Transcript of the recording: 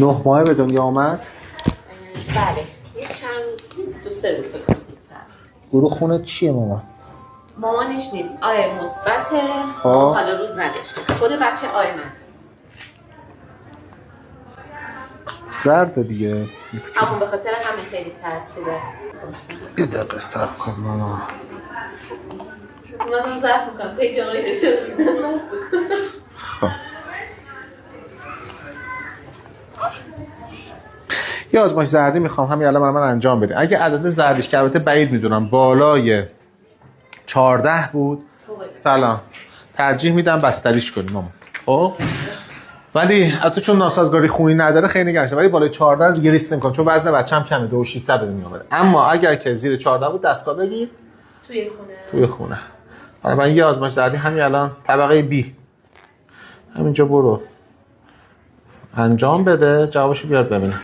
9 ماه به دنیا آمد؟ بله یه چند روز 2-3 روز بکنم زودتر. گروه خونت چیه مامان؟ مامانش نیست آی مثبته، آه. حالا روز نداشته. خود بچه آی من. زرده دیگه. اما به خاطر همین خیلی ترسیده. یه دقیقه صبر کن مامان. اومدم ظرف میکنم پیج آقای دکتر میدن ظرف بکنم. خب یه آزمایش زردی میخوام همین الان برای من انجام بده. اگه عدد زردیش که البته بعید میدونم بالای 14 بود، سلام، ترجیح میدم بستریش کنیم مامان. خب ولی البته چون ناسازگاری خونی نداره خیلی نگرانم، ولی بالای 14 دیگه ریسک نمیکنم چون وزن بچه‌م کمه 2600 بده میاد. اما اگر که زیر 14 بود دستگاه بگیر توی خونه. حالا من یه آزمایش زردی همین الان طبقه بی همینجا برو انجام بده، جوابشو بیار ببینم.